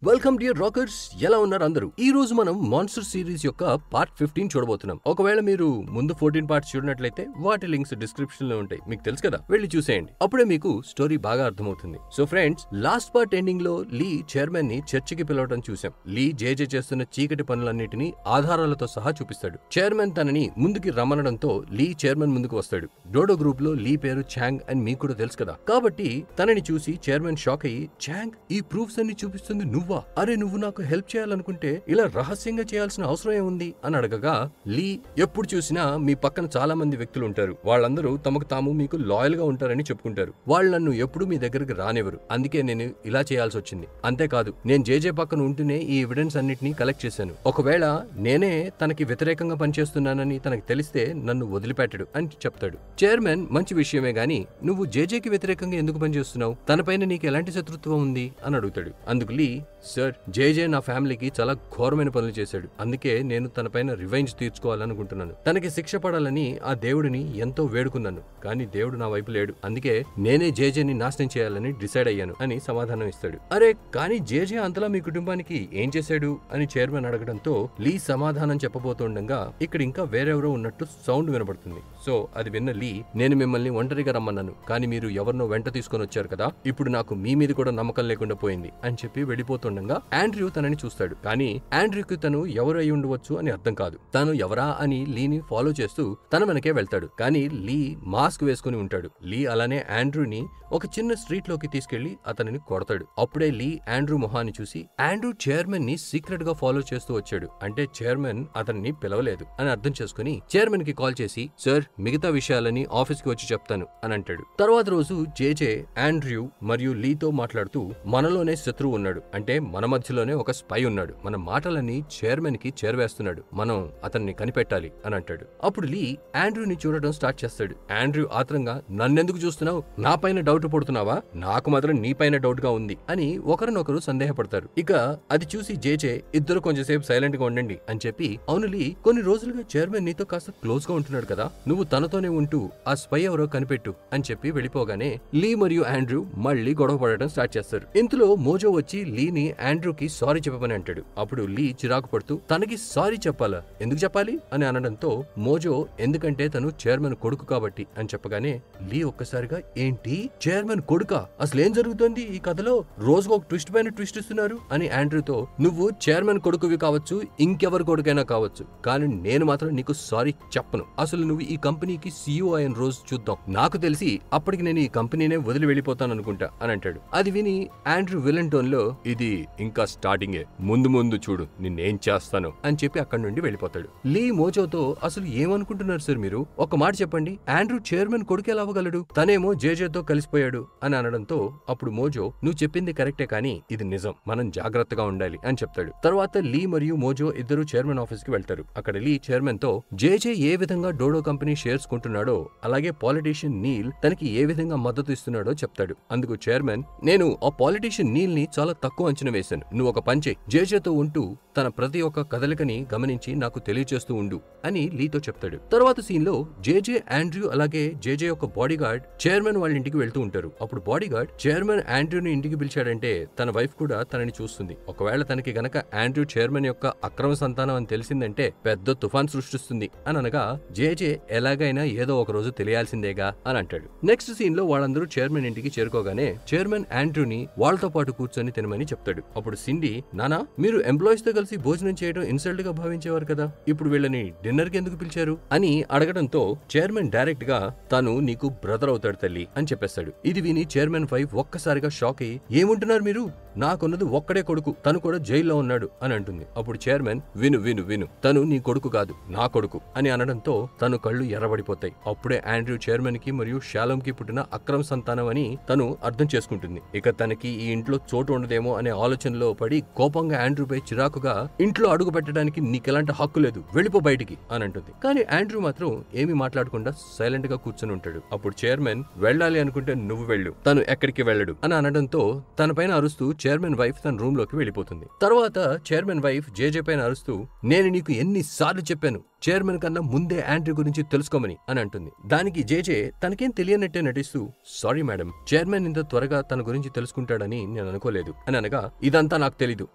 Welcome dear rockers, ఎలా ఉన్నారు అందరూ? ఈ రోజు మనం మాన్స్టర్ సిరీస్ యొక్క పార్ట్ 15 చూడబోతున్నాం. ఒకవేళ మీరు ముందు 14 పార్ట్స్ చూడనట్లయితే వాటి లింక్స్ డిస్క్రిప్షన్ లో ఉంటాయి, మీకు తెలుసు కదా, వెళ్ళి చూసేయండి. అప్పుడే మీకు స్టోరీ బాగా అర్థమవుతుంది. So friends, last part ending లో లీ చైర్మన్ ని చర్చికి పిలవడం చూసాం. లీ జేజే చేస్తున్న చీకటి పనులన్నిటినీ ఆధారాలతో సహా చూపిస్తాడు. చైర్మన్ తనని ముందుకి రమ్మనడంతో లీ చైర్మన్ ముందుకు వస్తాడు. డోడో గ్రూప్ లో లీ పేరు చాంగ్ అని మీకు కూడా తెలుసు కదా, కాబట్టి తనని చూసి చైర్మన్ షాక్ అయ్యి, చాంగ్, ఈ ప్రూఫ్స్ అన్ని చూపిస్తుంది నువ్వు? అరే, నువ్వు నాకు హెల్ప్ చేయాలనుకుంటే ఇలా రహస్యంగా చేయాల్సిన అవసరం ఏముంది అని అడగగా, లీ, ఎప్పుడు చూసినా మీ పక్కన చాలా మంది వ్యక్తులు ఉంటారు, వాళ్ళందరూ తమకు తాము మీకు లాయల్ గా ఉంటారని చెప్పుకుంటారు. వాళ్ళు నన్ను ఎప్పుడు మీ దగ్గరికి రానివ్వరు, అందుకే నేను ఇలా చేయాల్సి వచ్చింది. అంతేకాదు, నేను జేజే పక్కన ఉంటూనే ఈ ఎవిడెన్స్ అన్నిటినీ కలెక్ట్ చేశాను. ఒకవేళ నేనే తనకి వ్యతిరేకంగా పనిచేస్తున్నానని తనకి తెలిస్తే నన్ను వదిలిపెట్టడు అని చెప్తాడు. చైర్మన్, మంచి విషయమే గాని నువ్వు జేజేకి వ్యతిరేకంగా ఎందుకు పనిచేస్తున్నావు? తనపైన నీకు ఎలాంటి శత్రుత్వం ఉంది అని అడుగుతాడు. అందుకు లీ, సార్, జేజే నా ఫ్యామిలీకి చాలా ఘోరమైన పనులు చేశాడు, అందుకే నేను తనపైన రివెంజ్ తీర్చుకోవాలనుకుంటున్నాను. తనకి శిక్ష పడాలని ఆ దేవుడిని ఎంతో వేడుకున్నాను, కానీ దేవుడు నా వైపు లేడు, అందుకే నేనే జేజేని నాశనం చేయాలని డిసైడ్ అయ్యాను అని సమాధానం ఇస్తాడు. అరే, కానీ జేజే అంతలా మీ కుటుంబానికి ఏం చేశాడు అని చైర్మన్ అడగడంతో లీ సమాధానం చెప్పబోతుండగా ఇక్కడ ఇంకా వేరెవరో ఉన్నట్టు సౌండ్ వినబడుతుంది. సో అది విన్న లీ, నేను మిమ్మల్ని ఒంటరిగా రమ్మన్నాను, కానీ మీరు ఎవరినో వెంట తీసుకొని వచ్చారు కదా, ఇప్పుడు నాకు మీ మీద కూడా నమ్మకం లేకుండా పోయింది అని చెప్పి వెళ్ళిపోతుండగా ఆండ్రూ తనని చూస్తాడు. కానీ ఆండ్రూకి తను ఎవరు అయి ఉండవచ్చు అని అర్థం కాదు. తను ఎవరా అని లీని ఫాలో చేస్తూ తన వెనకే వెళ్తాడు. కానీ లీ మాస్క్ వేసుకుని ఉంటాడు. లీ అలానే ఆండ్రూని ఒక చిన్న స్ట్రీట్ లోకి తీసుకెళ్లి అతనిని కొడతాడు. అప్పుడే లీ ఆండ్రూ మొహాన్ని చూసి, ఆండ్రూ చైర్మన్ ని సీక్రెట్ గా ఫాలో చేస్తూ వచ్చాడు, అంటే చైర్మన్ అతన్ని పిలవలేదు అని అర్థం చేసుకుని చైర్మన్ కి కాల్ చేసి, సార్, మిగతా విషయాలని ఆఫీస్ కి వచ్చి చెప్తాను అని అంటాడు. తర్వాత రోజు జేజే ఆండ్రూ మరియు లీతో మాట్లాడుతూ, మనలోనే శత్రువు ఉన్నాడు, అంటే మన మధ్యలోనే ఒక స్పై ఉన్నాడు, మన మాటలని చైర్మన్ కి చేరవేస్తున్నాడు, మనం అతన్ని కనిపెట్టాలి అని అంటాడు. అప్పుడు లీ ఆండ్రూని చూడడం స్టార్ట్ చేస్తాడు. ఆండ్రూ ఆత్రంగా, నన్నెందుకు చూస్తున్నావు? నా పైన డౌట్ పడుతున్నావా? నాకు మాత్రం నీ పైన డౌట్ గా ఉంది అని ఒకరినొకరు సందేహపడతారు. ఇక అది చూసి జేజే, ఇద్దరు కొంచెంసేపు సైలెంట్ గా ఉండండి అని చెప్పి, అవును లీ, కొన్ని రోజులుగా చైర్మన్ నీతో కాస్త క్లోజ్ గా ఉంటున్నాడు కదా, నువ్వు తనతోనే ఉంటూ ఆ స్పై ఎవరో కనిపెట్టు అని చెప్పి వెళ్ళిపోగానే లీ మరియు ఆండ్రూ మళ్ళీ గొడవ పడడం స్టార్ట్ చేస్తారు. ఇంతలో మోజో వచ్చి లీని ఆండ్రూకి సారీ చెప్పమని అంటాడు. అప్పుడు లీ చిరాకు పడుతూ, తనకి సారీ చెప్పాలా? ఎందుకు చెప్పాలి అని అనడంతో మోజో, ఎందుకంటే తను చైర్మన్ కొడుకు కాబట్టి అని చెప్పగానే లీ ఒక్కసారిగా, ఏంటి, చైర్మన్ కొడుకా? అసలేం జరుగుతోంది ఈ కథలో? రోజుకు ఒక ట్విస్ట్ పైన ట్విస్ట్ ఇస్తున్నారు అని ఆండ్రూతో, నువ్వు చైర్మన్ కొడుకువి కావచ్చు, ఇంకెవరి కొడుకైనా కావచ్చు, కానీ నేను మాత్రం నీకు సారీ చెప్పను. అసలు నువ్వు ఈ కంపెనీకి CEO అయిన రోజు చూద్దాం, నాకు తెలిసి అప్పటికి నేను ఈ కంపెనీనే వదిలి వెళ్ళిపోతాను అనుకుంటా అని అంటాడు. అది విని ఆండ్రూ విలన్ టోన్ లో, ఇది ఇంకా స్టార్టింగే, ముందు ముందు చూడు నిన్నేం చేస్తాను అని చెప్పి అక్కడి నుండి వెళ్ళిపోతాడు. లీ మోజోతో, అసలు ఏమనుకుంటున్నారు సార్ మీరు? ఒక మాట చెప్పండి, ఆండ్రూ చైర్మన్ కొడుకు ఎలా అవ్వగలడు? తనేమో జేజేతో కలిసిపోయాడు అని అనడంతో అప్పుడు మోజో, నువ్వు చెప్పింది కరెక్టే, కానీ ఇది నిజం, మనం జాగ్రత్తగా ఉండాలి అని చెప్తాడు. తర్వాత లీ మరియు మోజో ఇద్దరు చైర్మన్ ఆఫీస్ కి వెళ్తారు. అక్కడ లీ చైర్మన్ తో జేజే ఏ విధంగా డోడో కంపెనీ షేర్స్ కొంటున్నాడో, అలాగే పాలిటీషియన్ నీల్ తనకి ఏ విధంగా మద్దతు ఇస్తున్నాడో చెప్తాడు. అందుకు చైర్మన్, నేను ఆ పాలిటీషియన్ నీల్ ని చాలా తక్కువ అంచనా వేశాను, నువ్వు ఒక పంచే, జేజేతో ఉంటూ తన ప్రతి ఒక్క కదలికని గమనించి నాకు తెలియచేస్తూ ఉండు అని లీతో చెప్తాడు. తర్వాత సీన్ లో జేజే, ఆండ్రూ అలాగే జేజే యొక్క బాడీగార్డ్ చైర్మన్ వాళ్ళ ఇంటికి వెళ్తూ ఉంటారు. అప్పుడు బాడీగార్డ్, చైర్మన్ ఆండ్రూని ఇంటికి పిలిచాడంటే తన వైఫ్ కూడా తనని చూస్తుంది, ఒకవేళ తనకి గనక ఆండ్రూ చైర్మన్ యొక్క అక్రమ సంతానం అని తెలిసిందంటే పెద్ద తుఫాన్ సృష్టిస్తుంది అని అనగా జేజే, ఎలాగైనా ఏదో ఒక రోజు తెలియాల్సిందేగా అని అంటాడు. నెక్స్ట్ సీన్ లో వాళ్ళందరూ చైర్మన్ ఇంటికి చేరుకోగానే చైర్మన్ ఆండ్రూని వాళ్ళతో పాటు కూర్చొని తినమని చెప్తాడు. అప్పుడు సిండీ, నానా, మీరు ఎంప్లాయీస్ తో కలిసి భోజనం చేయడం ఇన్సల్ట్ గా భావించేవారు కదా, ఇప్పుడు వీళ్ళని డిన్నర్ కి ఎందుకు పిలిచారు అని అడగడంతో చైర్మన్ డైరెక్ట్ గా, తను నీకు బ్రదర్ అవుతాడు తల్లి అని చెప్పేస్తాడు. ఇది విని చైర్మన్ వైఫ్ ఒక్కసారిగా షాక్ అయ్యి, ఏముంటున్నారు మీరు? నాకున్నది ఒక్కడే కొడుకు, తను కూడా జైల్లో ఉన్నాడు అని అంటుంది. అప్పుడు చైర్మన్, విను విను విను, తను నీ కొడుకు కాదు, నా కొడుకు అని అనడంతో తను కళ్ళు ఎర్రబడిపోతాయి. అప్పుడే ఆండ్రూ చైర్మన్ కి మరియు షాలోమ్ కి పుట్టిన అక్రమ సంతానం అని తను అర్థం చేసుకుంటుంది. ఇక తనకి ఈ ఇంట్లో చోటు ఉండదేమో అనే ఆలోచనలో పడి కోపంగా ఆండ్రూపై చిరాకుగా, ఇంట్లో అడుగు పెట్టడానికి నీకెలాంటి హక్కు లేదు, వెళ్ళిపో బయటికి అని అంటుంది. కానీ ఆండ్రూ మాత్రం ఏమీ మాట్లాడకుండా సైలెంట్ గా కూర్చొని ఉంటాడు. అప్పుడు చైర్మన్, వెళ్ళాలి అనుకుంటే నువ్వు వెళ్ళు, తను ఎక్కడికి వెళ్ళడు అని అనడంతో తన పైన అరుస్తూ చైర్మన్ వైఫ్ తన రూమ్ లోకి వెళ్ళిపోతుంది. తర్వాత చైర్మన్ వైఫ్ జేజే పైన అరుస్తూ, నేను నీకు ఎన్నిసార్లు చెప్పాను, చైర్మన్ కన్నా ముందే ఆండ్రూ గురించి తెలుసుకోమని అని అంటుంది. దానికి జేజే తనకేం తెలియనట్టే నటిస్తూ, సారీ మేడం, చైర్మన్ ఇంత త్వరగా తన గురించి తెలుసుకుంటాడని నేను అనుకోలేదు అని అనగా, ఇదంతా నాకు తెలీదు,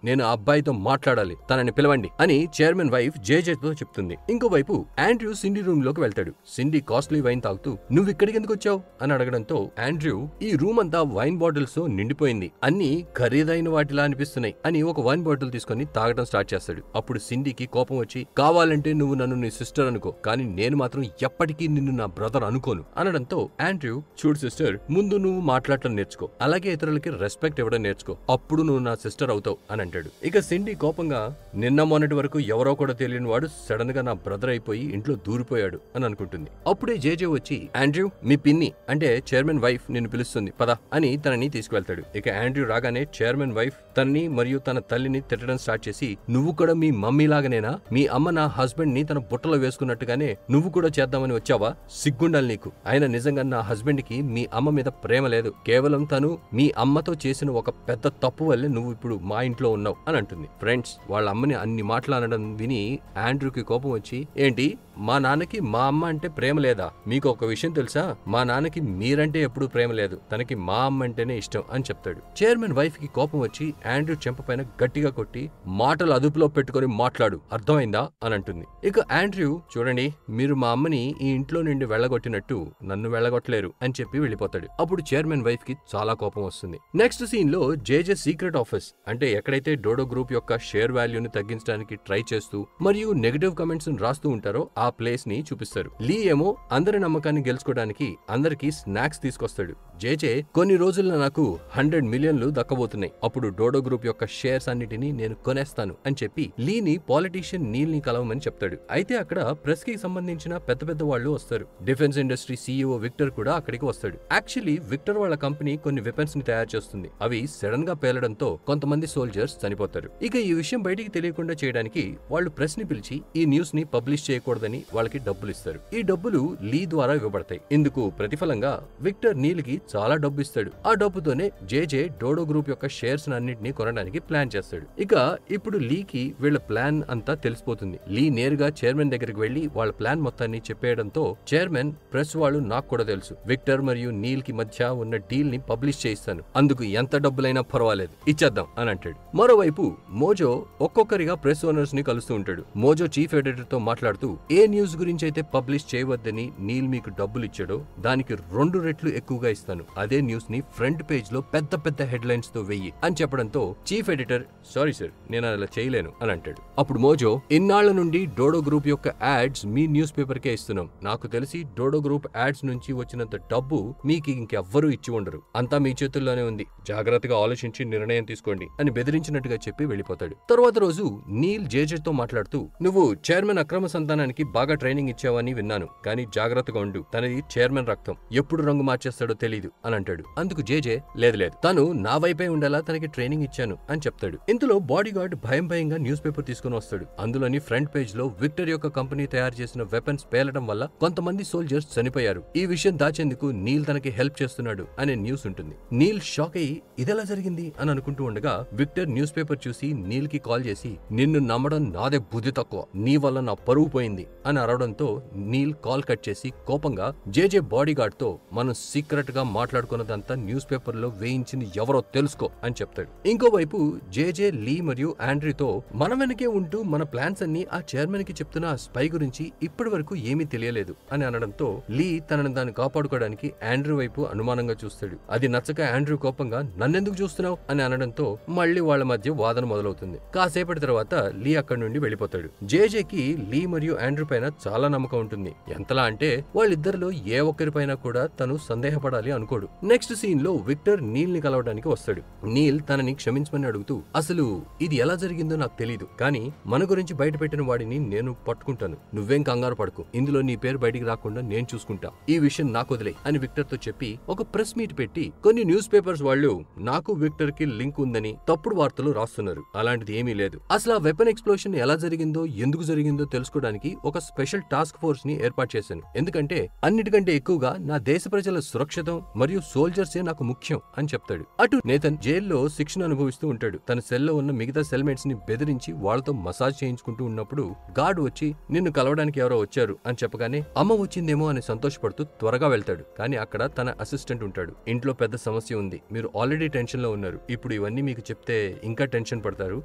నేను ఆ అబ్బాయితో మాట్లాడాలి, తనని పిలవండి అని చైర్మన్ వైఫ్ జేజేతో చెప్తుంది. ఇంకోవైపు ఆండ్రూ సిండీ రూమ్ లోకి వెళ్తాడు. సిండీ కాస్ట్లీ వైన్ తాగుతూ, నువ్వు ఇక్కడికి ఎందుకు వచ్చావు అని అడగడంతో ఆండ్రూ, ఈ రూమ్ అంతా వైన్ బాటిల్స్ తో నిండిపోయింది, అన్ని ఖరీదైన వాటిలా అనిపిస్తున్నాయి అని ఒక వైన్ బాటిల్ తీసుకుని తాగడం స్టార్ట్ చేస్తాడు. అప్పుడు సిండీకి కోపం వచ్చి, కావాలంటే నువ్వు నన్ను నీ సిస్టర్ అనుకో, కానీ నేను మాత్రం ఎప్పటికీ నిన్ను నా బ్రదర్ అనుకోను అనడంతో ఆండ్రూ, చూడు సిస్టర్, ముందు నువ్వు మాట్లాడటం నేర్చుకో, అలాగే ఇతరులకి రెస్పెక్ట్ ఇవ్వడం నేర్చుకో, అప్పుడు నువ్వు నా సిస్టర్ అవుతావు అని అంటాడు. ఇక సిండీ కోపంగా, నిన్న మొన్నటి వరకు ఎవరో కూడా తెలియని వాడు సడన్ గా నా బ్రదర్ అయిపోయి ఇంట్లో దూరిపోయాడు అని అనుకుంటుంది. అప్పుడే జేజే వచ్చి, ఆండ్రూ, మీ పిన్ని అంటే చైర్మన్ వైఫ్ నిన్ను పిలుస్తుంది పద అని తనని తీసుకువెళ్తాడు. ఇక ఆండ్రూ రాగానే చైర్మన్ వైఫ్ తనని మరియు తన తల్లిని తిట్టడం స్టార్ట్ చేసి, నువ్వు కూడా మీ మమ్మీ లాగానేనా, మీ అమ్మ నా హస్బెండ్ ని తన బుట్టలో వేసుకున్నట్టుగానే నువ్వు కూడా చేద్దామని వచ్చావా, సిగ్గుండాలి నీకు, ఆయన నిజంగా నా హస్బెండ్ కి మీ అమ్మ మీద ప్రేమ లేదు, కేవలం తను మీ అమ్మతో చేసిన ఒక పెద్ద తప్పు వల్లే నువ్వు ఇప్పుడు మా ఇంట్లో ఉన్నావు అని అంటుంది. ఫ్రెండ్స్, వాళ్ళ అమ్మని అన్ని మాట్లాడడం విని ఆండ్రూకి కోపం వచ్చి, ఏంటి మా నాన్నకి మా అమ్మ అంటే ప్రేమ లేదా, మీకు ఒక విషయం తెలుసా, మా నాన్నకి మీరంటే ఎప్పుడూ ప్రేమ లేదు, తనకి మా అమ్మ అంటేనే ఇష్టం అని చెప్తాడు. చైర్మన్ వైఫ్ కి కోపం వచ్చి ఆండ్రూ చెంపపైన గట్టిగా కొట్టి, మాటలు అదుపులో పెట్టుకుని మాట్లాడు, అర్థమైందా అని అంటుంది. ఇక ఆండ్రూ, చూడండి, మీరు మా అమ్మని ఈ ఇంట్లో నుండి వెళ్ళగొట్టినట్టు నన్ను వెళ్ళగొట్టలేరు అని చెప్పి వెళ్ళిపోతాడు. అప్పుడు చైర్మన్ వైఫ్ కి చాలా కోపం వస్తుంది. నెక్స్ట్ సీన్ లో జేజే సీక్రెట్ ఆఫీస్ అంటే ఎక్కడైతే డోడో గ్రూప్ యొక్క షేర్ వాల్యూని తగ్గించడానికి ట్రై చేస్తూ మరియు నెగటివ్ కమెంట్స్ రాస్తూ ఉంటారో ఆ ప్లేస్ ని చూపిస్తారు. లీ ఏమో అందరి నమ్మకాన్ని గెలుచుకోవడానికి అందరికీ స్నాక్స్ తీసుకొస్తాడు. జేజే, కొన్ని రోజుల్లో నాకు 100 మిలియన్లు దక్కబోతున్నాయి, అప్పుడు డోడో గ్రూప్ యొక్క షేర్స్ అన్నిటినీ నేను కొనేస్తాను అని చెప్పి లీని పాలిటీషియన్ నీల్ ని కలవమని చెప్తాడు. అయితే అక్కడ ప్రెస్ కి సంబంధించిన పెద్ద పెద్ద వాళ్ళు వస్తారు. డిఫెన్స్ ఇండస్ట్రీ సీఈఓ విక్టర్ కూడా అక్కడికి వస్తాడు. యాక్చువల్లీ విక్టర్ వాళ్ళ కంపెనీ కొన్ని వెపన్స్ ని తయారు చేస్తుంది. అవి సడన్ గా పేలడంతో కొంతమంది సోల్జర్స్ చనిపోతారు. ఇక ఈ విషయం బయటికి తెలియకుండా చేయడానికి వాళ్ళు ప్రెస్ ని పిలిచి ఈ న్యూస్ ని పబ్లిష్ చేయకూడదని వాళ్ళకి డబ్బులు ఇస్తారు. ఈ డబ్బులు లీ ద్వారా ఇవ్వబడతాయి. ఇందుకు ప్రతిఫలంగా విక్టర్ నీల్ కి చాలా డబ్బు ఇస్తాడు. ఆ డబ్బుతోనే జేజే డోడో గ్రూప్ యొక్క షేర్స్ అన్నింటినీ కొనడానికి ప్లాన్ చేస్తాడు. ఇక ఇప్పుడు లీకి వీళ్ళ ప్లాన్ అంతా తెలిసిపోతుంది. లీ నేరుగా చైర్మన్ దగ్గరికి వెళ్లి వాళ్ళ ప్లాన్ మొత్తాన్ని చెప్పేయడంతో చైర్మన్, ప్రెస్ వాళ్ళు నాకు కూడా తెలుసు, విక్టర్ మరియు నీల్ కి మధ్య ఉన్న డీల్ ని పబ్లిష్ చేయిస్తాను, అందుకు ఎంత డబ్బులైనా పర్వాలేదు, ఇచ్చేద్దాం అని అంటాడు. మరోవైపు మోజో ఒక్కొక్కరిగా ప్రెస్ ఓనర్స్ ని కలుస్తూ ఉంటాడు. మోజో చీఫ్ ఎడిటర్ తో మాట్లాడుతూ, ఏ న్యూస్ గురించి అయితే పబ్లిష్ చేయవద్దని నీల్ మీకు డబ్బులు ఇచ్చాడో దానికి 2 రెట్లు ఎక్కువగా ఇస్తాను, అదే న్యూస్ ని ఫ్రంట్ పేజ్ లో పెద్ద పెద్ద హెడ్లైన్స్ తో వెయ్యి అని చెప్పడంతో చీఫ్ ఎడిటర్, సారీ సార్, నేను అలా చేయలేను అని అంటాడు. అప్పుడు మోజో, ఇన్నాళ్ల నుండి డోడో గ్రూప్ యొక్క యాడ్స్ మీ న్యూస్ పేపర్ కే ఇస్తున్నాం, నాకు తెలిసి డోడో గ్రూప్ యాడ్స్ నుంచి వచ్చినంత డబ్బు మీకు ఇంకెవ్వరూ ఇచ్చి ఉండరు, అంతా మీ చేతుల్లోనే ఉంది, జాగ్రత్తగా ఆలోచించి నిర్ణయం తీసుకోండి అని బెదిరించినట్టుగా చెప్పి వెళ్ళిపోతాడు. తర్వాత రోజు నీల్ జేజే తో మాట్లాడుతూ, నువ్వు చైర్మన్ అక్రమ సంతానానికి బాగా ట్రైనింగ్ ఇచ్చావని విన్నాను, కానీ జాగ్రత్తగా ఉండు, తనది చైర్మన్ రక్తం, ఎప్పుడు రంగు మార్చేస్తాడో తెలీదు అని అంటాడు. అందుకు జేజే, లేదు లేదు, తను నా వైపే ఉండేలా తనకి ట్రైనింగ్ ఇచ్చాను అని చెప్తాడు. ఇంతలో బాడీ గార్డ్ భయంగా న్యూస్ పేపర్ తీసుకుని వస్తాడు. అందులోని ఫ్రంట్ పేజ్ లో విక్టర్ యొక్క కంపెనీ తయారు చేసిన వెపన్స్ పేలడం వల్ల కొంతమంది సోల్జర్స్ చనిపోయారు, ఈ విషయం దాచేందుకు నీల్ తనకి హెల్ప్ చేస్తున్నాడు అనే న్యూస్ ఉంటుంది. నీల్ షాక్ అయ్యి ఇదెలా జరిగింది అని అనుకుంటూ ఉండగా విక్టర్ న్యూస్ పేపర్ చూసి నీల్ కి కాల్ చేసి, నిన్ను నమ్మడం నాదే బుద్ధి తక్కువ, నీ వల్ల నా పరువు పోయింది అని అరవడంతో నీల్ కాల్ కట్ చేసి కోపంగా జేజే బాడీ గార్డ్ తో, మనం సీక్రెట్ గా మాట్లాడుకున్నదంతా న్యూస్ పేపర్ లో వేయించింది ఎవరో తెలుసుకో అని చెప్తాడు. ఇంకోవైపు జేజే, లీ మరియు ఆండ్రీతో, మన వెనకే ఉంటూ మన ప్లాన్స్ అన్ని ఆ చైర్మన్ కి చెప్తున్న ఆ స్పై గురించి ఇప్పటి వరకు ఏమీ తెలియలేదు అని అనడంతో లీ తనని దాన్ని కాపాడుకోవడానికి ఆండ్రూ వైపు అనుమానంగా చూస్తాడు. అది నచ్చక ఆండ్రూ కోపంగా, నన్నెందుకు చూస్తున్నావు అని అనడంతో మళ్లీ వాళ్ళ మధ్య వాదన మొదలవుతుంది. కాసేపటి తర్వాత లీ అక్కడి నుండి వెళ్ళిపోతాడు. జేజేకి లీ మరియు ఆండ్రూ పైన చాలా నమ్మకం ఉంటుంది. ఎంతలా అంటే వాళ్ళిద్దరిలో ఏ ఒక్కరిపైన కూడా తను సందేహపడాలి అనుకోడు. నెక్స్ట్ సీన్ లో విక్టర్ నీల్ ని కలవడానికి వస్తాడు. నీల్ తనని క్షమించమని అడుగుతూ, అసలు ఇది ఎలా జరిగిందో నాకు తెలీదు, కానీ మన గురించి బయట పెట్టిన వాడిని నేను పట్టుకుంటాను, నువ్వేం కంగారు పడకు, ఇందులో నీ పేరు బయటికి రాకుండా నేను చూసుకుంటా, ఈ విషయం నాకు వదిలే అని విక్టర్ తో చెప్పి ఒక ప్రెస్ మీట్ పెట్టి కొన్ని న్యూస్ పేపర్స్ వాళ్ళు నాకు విక్టర్ కి లింక్ ఉందని తప్పుడు వార్తలు రాస్తున్నారు, అలాంటిది ఏమీ లేదు, అసలు ఆ వెపన్ ఎక్స్ప్లోషన్ ఎలా జరిగిందో ఎందుకు జరిగిందో తెలుసుకోవడానికి ఒక ఒక స్పెషల్ టాస్క్ ఫోర్స్ ని ఏర్పాటు చేశాను, ఎందుకంటే అన్నిటికంటే ఎక్కువగా నా దేశ ప్రజల సురక్షితం మరియు సోల్జర్సే నాకు ముఖ్యం అని చెప్తాడు. అటు నేతన్ జైల్లో శిక్షణ అనుభవిస్తూ ఉంటాడు. తన సెల్లో ఉన్న మిగతా సెల్మేట్స్ ని బెదిరించి వాళ్లతో మసాజ్ చేయించుకుంటూ ఉన్నప్పుడు గార్డ్ వచ్చి నిన్ను కలవడానికి ఎవరో వచ్చారు అని చెప్పగానే అమ్మ వచ్చిందేమో అని సంతోషపడుతూ త్వరగా వెళ్తాడు. కానీ అక్కడ తన అసిస్టెంట్ ఉంటాడు. ఇంట్లో పెద్ద సమస్య ఉంది, మీరు ఆల్రెడీ టెన్షన్ లో ఉన్నారు, ఇప్పుడు ఇవన్నీ మీకు చెప్తే ఇంకా టెన్షన్ పడతారు,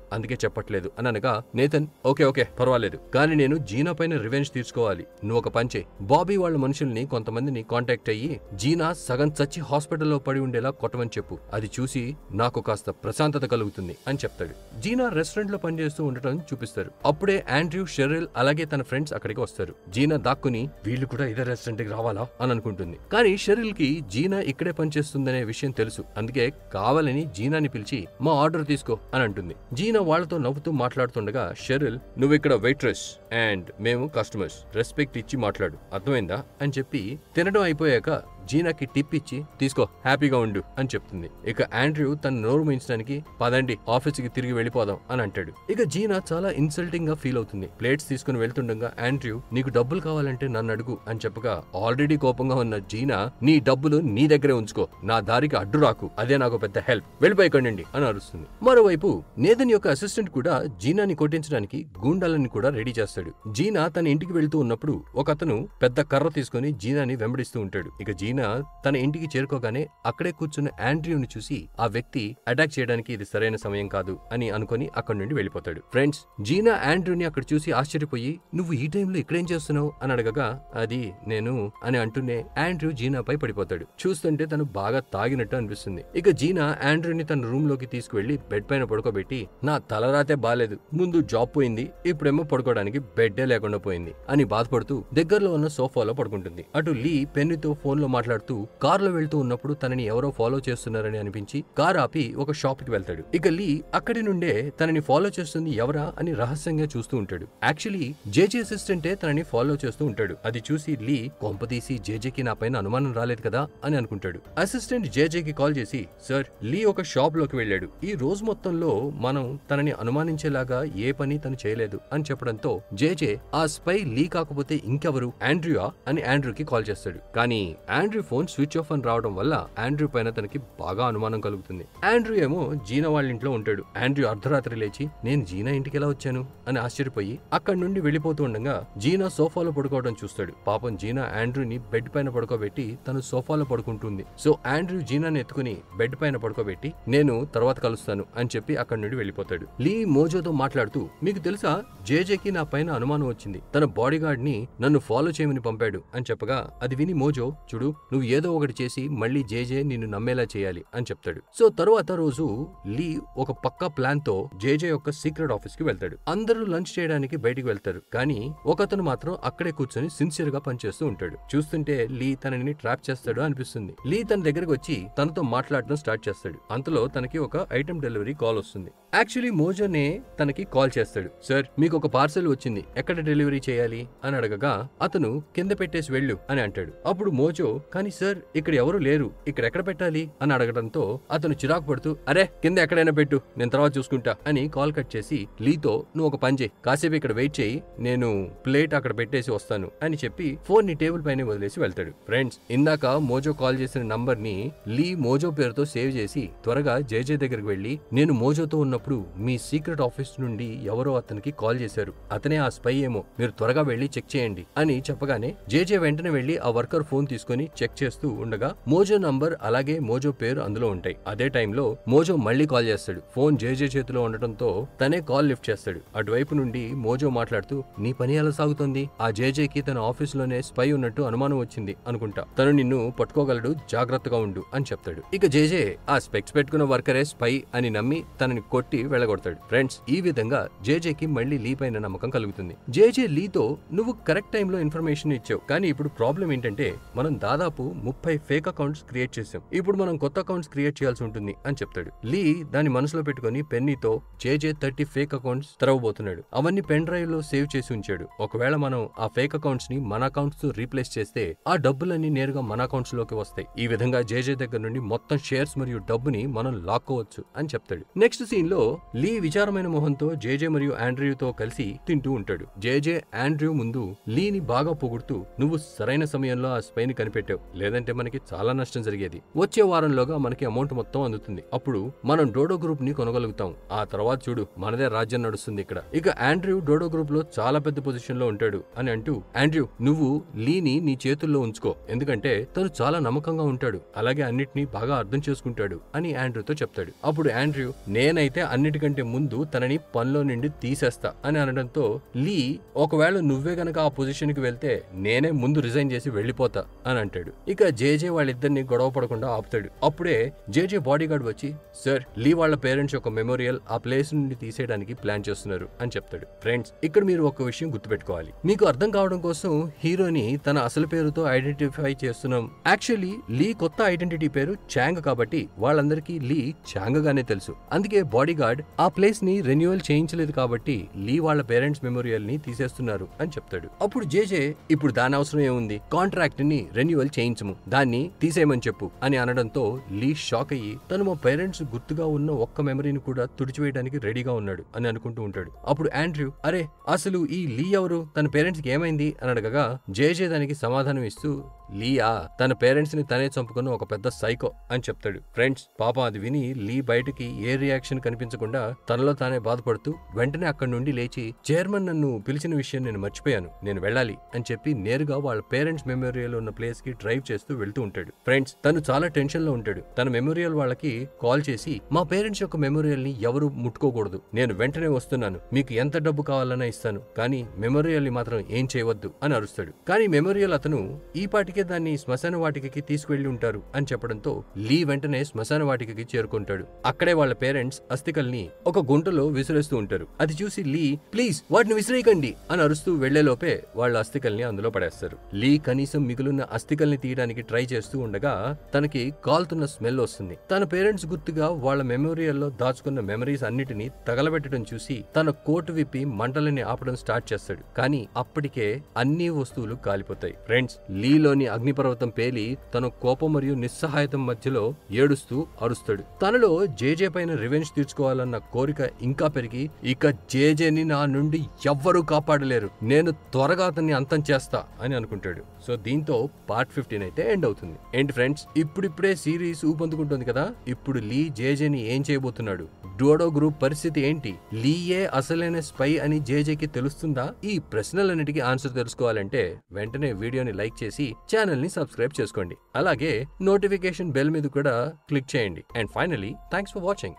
అందుకే చెప్పట్లేదు అని అనగా నేతన్ ఓకే ఓకే పర్వాలేదు, కానీ నేను జీనా పైన రివెంజ్ తీర్చుకోవాలి, నువ్వు ఒక పని చేయి, బాబీ వాళ్ళ మనుషుల్ని కొంతమందిని కాంటాక్ట్ అయ్యి జీనా సగం చచ్చి హాస్పిటల్లో పడి ఉండేలా కొట్టమని చెప్పు, అది చూసి నాకు కాస్త ప్రశాంతత కలుగుతుంది అని చెప్తాడు. జీనా రెస్టారెంట్ లో పనిచేస్తూ ఉండటం చూపిస్తారు. అప్పుడే ఆండ్రూ, షెరిల్ అలాగే తన ఫ్రెండ్స్ అక్కడికి వస్తారు. జీనా దాక్కుని వీళ్ళు కూడా ఇదే రెస్టారెంట్ కి రావాలా అని అనుకుంటుంది. కానీ షెరిల్ కి జీనా ఇక్కడే పనిచేస్తుందనే విషయం తెలుసు, అందుకే కావాలని జీనాని పిలిచి మా ఆర్డర్ తీసుకో అని అంటుంది. జీనా వాళ్లతో నవ్వుతూ మాట్లాడుతుండగా షెరిల్ నువ్వు ఇక్కడ వెయిట్రెస్ అండ్ మేము కస్టమర్స్, రెస్పెక్ట్ ఇచ్చి మాట్లాడు, అర్థమైందా అని చెప్పి తినడం అయిపోయాక జీనాకి టిప్ ఇచ్చి తీసుకో హ్యాపీగా ఉండు అని చెప్తుంది. ఇక ఆండ్రూ తన నోరు మించడానికి పదండి ఆఫీస్కి తిరిగి వెళ్ళిపోదాం అని అంటాడు. ఇక జీనా చాలా ఇన్సల్టింగ్ గా ఫీల్ అవుతుంది. ప్లేట్స్ తీసుకుని వెళ్తుండగా ఆండ్రూ నీకు డబ్బులు కావాలంటే నన్ను అడుగు అని చెప్పగా ఆల్రెడీ కోపంగా ఉన్న జీనా నీ డబ్బులు నీ దగ్గరే ఉంచుకో, నా దారికి అడ్డు రాకు, అదే నాకు పెద్ద హెల్ప్, వెళ్ళిపోయికండి అని అరుస్తుంది. మరోవైపు నేతన్ యొక్క అసిస్టెంట్ కూడా జీనాని కొట్టించడానికి గూండాలని కూడా రెడీ చేస్తాడు. జీనా తన ఇంటికి వెళ్తూ ఉన్నప్పుడు ఒకతను పెద్ద కర్ర తీసుకుని జీనాని వెంబడిస్తూ ఉంటాడు. ఇక జీనా తన ఇంటికి చేరుకోగానే అక్కడే కూర్చున్న ఆండ్రూని చూసి ఆ వ్యక్తి అటాక్ చేయడానికి ఇది సరైన సమయం కాదు అని అనుకుని అక్కడి నుండి వెళ్ళిపోతాడు. ఫ్రెండ్స్, జీనా ఆండ్రూని అక్కడ చూసి ఆశ్చర్యపోయి నువ్వు ఈ టైంలో ఇక్కడేం చేస్తున్నావు అని అడగగా అది నేను అని అంటూనే ఆండ్రూ జీనాపై పడిపోతాడు. చూస్తుంటే తను బాగా తాగినట్టు అనిపిస్తుంది. ఇక జీనా ఆండ్రూని తన రూమ్ లోకి తీసుకువెళ్లి బెడ్ పైన పడుకోబెట్టి నా తలరాతే బాలేదు, ముందు జాబ్ పోయింది, ఇప్పుడేమో పడుకోవడానికి బెడ్డే లేకుండా పోయింది అని బాధపడుతూ దగ్గరలో ఉన్న సోఫాలో పడుకుంటుంది. అటు లీ పెన్నుతో ఫోన్ లో మాట్లాడుతూ కారులో వెళ్తూ ఉన్నప్పుడు తనని ఎవరో ఫాలో చేస్తున్నారని అనిపించి కార్ ఆపి ఒక షాప్ కి వెళ్తాడు. ఇక లీ అక్కడి నుండే తనని ఫాలో చేస్తుంది ఎవరా అని రహస్యంగా చూస్తూ ఉంటాడు. యాక్చువల్లీ జేజే అసిస్టెంటే తనని ఫాలో చేస్తూ ఉంటాడు. అది చూసి లీ కొంపతీసి జేజేకి నా పైన అనుమానం రాలేదు కదా అని అనుకుంటాడు. అసిస్టెంట్ జేజేకి కాల్ చేసి సార్, లీ ఒక షాప్ లోకి వెళ్ళాడు, ఈ రోజు మొత్తంలో మనం తనని అనుమానించేలాగా ఏ పని తను చేయలేదు అని చెప్పడంతో జేజే ఆ స్పై లీ కాకపోతే ఇంకెవరు, ఆండ్రూయా అని ఆండ్రూకి కాల్ చేస్తాడు. కానీ ఆండ్రూ ఫోన్ స్విచ్ ఆఫ్ అని రావడం వల్ల ఆండ్రూ పైన తనకి బాగా అనుమానం కలుగుతుంది. ఆండ్రూ ఏమో జీనా వాళ్ళ ఇంట్లో ఉంటాడు. ఆండ్రూ అర్ధరాత్రి లేచి నేను జీనా ఇంటికి ఎలా వచ్చాను అని ఆశ్చర్యపోయి అక్కడి నుండి వెళ్ళిపోతూ ఉండగా జీనా సోఫాలో పడుకోవడం చూస్తాడు. పాపం జీనా ఆండ్రూని బెడ్ పైన పడుకోబెట్టి తను సోఫాలో పడుకుంటుంది. సో ఆండ్రూ జీనాని ఎత్తుకుని బెడ్ పైన పడుకోబెట్టి నేను తర్వాత కలుస్తాను అని చెప్పి అక్కడి నుండి వెళ్ళిపోతాడు. లీ మోజోతో మాట్లాడుతూ మీకు తెలుసా జేజేకి నా పైన అనుమానం వచ్చింది, తన బాడీ గార్డ్ ని నన్ను ఫాలో చేయమని పంపాడు అని చెప్పగా అది విని మోజో చూడు నువ్వు ఏదో ఒకటి చేసి మళ్ళీ జేజే నిన్ను నమ్మేలా చేయాలి అని చెప్తాడు. సో తరువాత రోజు లీ ఒక పక్కా ప్లాన్ తో జేజే యొక్క సీక్రెట్ ఆఫీస్ కి వెళ్తాడు. అందరూ లంచ్ చేయడానికి బయటికి వెళ్తారు. కానీ ఒకతను మాత్రం అక్కడే కూర్చొని సిన్సియర్ గా పనిచేస్తూ ఉంటాడు. చూస్తుంటే లీ తనని ట్రాప్ చేస్తాడు అనిపిస్తుంది. లీ తన దగ్గరకు వచ్చి తనతో మాట్లాడడం స్టార్ట్ చేస్తాడు. అంతలో తనకి ఒక ఐటమ్ డెలివరీ కాల్ వస్తుంది. యాక్చువల్లీ మోజోనే తనకి కాల్ చేస్తాడు. సార్, మీకు ఒక పార్సల్ వచ్చింది, ఎక్కడ డెలివరీ చేయాలి అని అడగగా అతను కింద పెట్టేసి వెళ్ళు అని అంటాడు. అప్పుడు మోజో కానీ సార్ ఇక్కడ ఎవరు లేరు, ఇక్కడ ఎక్కడ పెట్టాలి అని అడగడంతో అతను చిరాకు పడుతూ అరే కింద ఎక్కడైనా పెట్టు, నేను తర్వాత చూసుకుంటా అని కాల్ కట్ చేసి లీతో నువ్వు ఒక పని చేయి, కాసేపు ఇక్కడ వెయిట్ చేయి, నేను ప్లేట్ అక్కడ పెట్టేసి వస్తాను అని చెప్పి ఫోన్ ని టేబుల్ పైన వదిలేసి వెళ్తాడు. ఫ్రెండ్స్, ఇందాక మోజో కాల్ చేసిన నంబర్ ని లీ మోజో పేరుతో సేవ్ చేసి త్వరగా జేజే దగ్గరికి వెళ్లి నేను మోజోతో ఉన్నప్పుడు మీ సీక్రెట్ ఆఫీస్ నుండి ఎవరో అతనికి కాల్ చేశారు, అతనే ఆ స్పై ఏమో, మీరు త్వరగా వెళ్లి చెక్ చేయండి అని చెప్పగానే జేజే వెంటనే వెళ్లి ఆ వర్కర్ ఫోన్ తీసుకుని చెక్ చేస్తూ ఉండగా మోజో నంబర్ అలాగే మోజో పేరు అందులో ఉంటాయి. అదే టైంలో మోజో మళ్లీ కాల్ చేస్తాడు. ఫోన్ జేజే చేతిలో ఉండటంతో తనే కాల్ లిఫ్ట్ చేస్తాడు. అటువైపు నుండి మోజో మాట్లాడుతూ నీ పని ఎలా సాగుతోంది, ఆ జేజేకి తన ఆఫీస్ లోనే స్పై ఉన్నట్టు అనుమానం వచ్చింది అనుకుంటా, తను నిన్ను పట్టుకోగలడు, జాగ్రత్తగా ఉండు అని చెప్తాడు. ఇక జేజే ఆ స్పెక్స్ పెట్టుకున్న వర్కరే స్పై అని నమ్మి తనని కొట్టి వెళ్ళగొడతాడు. ఫ్రెండ్స్, ఈ విధంగా జేజేకి మళ్లీ లీ పైన నమ్మకం కలుగుతుంది. జేజే లీతో నువ్వు కరెక్ట్ టైంలో ఇన్ఫర్మేషన్ ఇచ్చావు, కానీ ఇప్పుడు ప్రాబ్లం ఏంటంటే మనం దాదాపు దాదాపు 30 ఫేక్ అకౌంట్స్ క్రియేట్ చేశాం. ఇప్పుడు మనం కొత్త అకౌంట్స్ క్రియేట్ చేయాల్సి ఉంటుంది అని చెప్తాడు. లీ దాన్ని మనసులో పెట్టుకుని పెన్నీతో జేజే 30 ఫేక్ అకౌంట్స్ తెరవబోతున్నాడు. అవన్నీ పెన్ డ్రైవ్ లో సేవ్ చేసి ఉంచాడు. ఒకవేళ మనం ఆ ఫేక్ అకౌంట్స్ ని మన అకౌంట్స్ తో రీప్లేస్ చేస్తే ఆ డబ్బులన్నీ నేరుగా మన అకౌంట్స్ లోకి వస్తాయి. ఈ విధంగా జేజే దగ్గర నుండి మొత్తం షేర్స్ మరియు డబ్బుని మనం లాక్కోవచ్చు అని చెప్తాడు. నెక్స్ట్ సీన్ లో లీ విచారమైన మొహంతో జేజే మరియు ఆండ్రూతో కలిసి తింటూ ఉంటాడు. జేజే ఆండ్రూ ముందు లీని బాగా పొగుడుతూ, నువ్వు సరైన సమయంలో ఆ స్పై ని కనిపెట్టావు, లేదంటే మనకి చాలా నష్టం జరిగేది. వచ్చే వారంలోగా మనకి అమౌంట్ మొత్తం అందుతుంది. అప్పుడు మనం డోడో గ్రూప్ ని కొనగలుగుతాం. ఆ తర్వాత చూడు, మనదే రాజ్యం నడుస్తుంది ఇక్కడ. ఇక ఆండ్రూ డోడో గ్రూప్ లో చాలా పెద్ద పొజిషన్ లో ఉంటాడు అని అంటూ, ఆండ్రూ నువ్వు లీని నీ చేతుల్లో ఉంచుకో, ఎందుకంటే తను చాలా నమ్మకంగా ఉంటాడు, అలాగే అన్నిటినీ బాగా అర్థం చేసుకుంటాడు అని ఆండ్రూతో చెప్తాడు. అప్పుడు ఆండ్రూ, నేనైతే అన్నిటికంటే ముందు తనని పనిలో నుండి తీసేస్తా అని అనడంతో లీ, ఒకవేళ నువ్వే గనక ఆ పొజిషన్ కి వెళ్తే నేనే ముందు రిజైన్ చేసి వెళ్లిపోతా అని అంటాడు. ఇక జేజే వాళ్ళిద్దరిని గొడవ పడకుండా ఆపుతాడు. అప్పుడే జేజే బాడీ గార్డ్ వచ్చి, సార్ లీ వాళ్ళ పేరెంట్స్ యొక్క మెమోరియల్ ఆ ప్లేస్ నుండి తీసేయడానికి ప్లాన్ చేస్తున్నారు అని చెప్తాడు. ఫ్రెండ్స్, ఇక్కడ మీరు ఒక విషయం గుర్తుపెట్టుకోవాలి. మీకు అర్థం కావడం కోసం హీరోని తన అసలు పేరుతో ఐడెంటిఫై చేస్తున్నాం. యాక్చువల్లీ లీ కొత్త ఐడెంటిటీ పేరు చాంగ్ కాబట్టి వాళ్ళందరికీ లీ చాంగ్ గానే తెలుసు. అందుకే బాడీ గార్డ్ ఆ ప్లేస్ ని రెన్యువల్ చేయించలేదు కాబట్టి లీ వాళ్ళ పేరెంట్స్ మెమోరియల్ ని తీసేస్తున్నారు అని చెప్తాడు. అప్పుడు జేజే, ఇప్పుడు దాని అవసరం ఏముంది, కాంట్రాక్ట్ ని రెన్యువల్ చేయించము, దాన్ని తీసేయమని చెప్పు అని అనడంతో లీ షాక్ అయ్యి, తను మా పేరెంట్స్ గుర్తుగా ఉన్న ఒక్క మెమరీని కూడా తుడిచివేయడానికి రెడీగా ఉన్నాడు అని అనుకుంటూ ఉంటాడు. అప్పుడు ఆండ్రూ, అరే అసలు ఈ లీ ఎవరు, తన పేరెంట్స్ కి ఏమైంది అని అడగగా జేజే దానికి సమాధానం ఇస్తూ, లీయా తన పేరెంట్స్ ని తనే చంపుకున్న ఒక పెద్ద సైకో అని చెప్తాడు. ఫ్రెండ్స్, పాపం అది విని లీ బయటికి ఏ రియాక్షన్ కనిపించకుండా తనలో తానే బాధపడుతూ వెంటనే అక్కడి నుండి లేచి, చైర్మన్ నన్ను పిలిచిన విషయం నేను మర్చిపోయాను, నేను వెళ్ళాలి అని చెప్పి నేరుగా వాళ్ళ పేరెంట్స్ మెమోరియల్ ఉన్న ప్లేస్ కి డ్రైవ్ చేస్తూ వెళ్తూ ఉంటాడు. ఫ్రెండ్స్, తను చాలా టెన్షన్ లో ఉంటాడు. తన మెమోరియల్ వాళ్ళకి కాల్ చేసి, మా పేరెంట్స్ యొక్క మెమోరియల్ ని ఎవరు ముట్టుకోకూడదు, నేను వెంటనే వస్తున్నాను, మీకు ఎంత డబ్బు కావాలన్నా ఇస్తాను, కానీ మెమోరియల్ ని మాత్రం ఏం చేయవద్దు అని అరుస్తాడు. కానీ మెమోరియల్ అతను ఈ పాటికే దాన్ని శ్మశాన వాటికకి తీసుకువెళ్లి ఉంటారు అని చెప్పడంతో లీ వెంటనే శ్మశాన వాటికకి చేరుకుంటాడు. అక్కడే వాళ్ళ పేరెంట్స్ అస్థికల్ని ఒక గుంటలో విసిరేస్తూ ఉంటారు. అది చూసి లీ, ప్లీజ్ వాటిని విసిరేయకండి అని అరుస్తూ వెళ్లేలోపే వాళ్ళ అస్థికల్ని అందులో పడేస్తారు. లీ కనీసం మిగులున్న అస్థికల్ని తీయడానికి ట్రై చేస్తూ ఉండగా తనకి కాలుతున్న స్మెల్ వస్తుంది. తన పేరెంట్స్ గుర్తుగా వాళ్ళ మెమోరియల్లో దాచుకున్న మెమరీస్ అన్నిటినీ తగలబెట్టడం చూసి తన కోటు విప్పి మంటలని ఆపడం స్టార్ట్ చేస్తాడు. కానీ అప్పటికే అన్ని వస్తువులు కాలిపోతాయి. ఫ్రెండ్స్, లీలోని అగ్నిపర్వతం పేలి తన కోపం మరియు నిస్సహాయత మధ్యలో ఏడుస్తూ అరుస్తాడు. తనలో జేజే పైన రివెంజ్ తీర్చుకోవాలన్న కోరిక ఇంకా పెరిగి, ఇక జేజేని నా నుండి ఎవ్వరూ కాపాడలేరు, నేను త్వరగా అతన్ని అంతం చేస్తా అని అనుకుంటాడు. సో దీంతో పార్ట్ 15 అయితే ఎండ్ అవుతుంది. ఏంటి ఫ్రెండ్స్, ఇప్పుడిప్పుడే సిరీస్ ఊపందుకుంటుంది కదా. ఇప్పుడు లీ జేజేని ఏం చేయబోతున్నాడు, డోడో గ్రూప్ పరిస్థితి ఏంటి, లీయే అసలైన స్పై అని జేజేకి తెలుస్తుందా? ఈ ప్రశ్నలన్నిటికీ ఆన్సర్ తెలుసుకోవాలంటే వెంటనే వీడియోని లైక్ చేసి ఛానల్ ని సబ్స్క్రైబ్ చేసుకోండి. అలాగే నోటిఫికేషన్ బెల్ మీద కూడా క్లిక్ చేయండి. And finally, thanks for watching.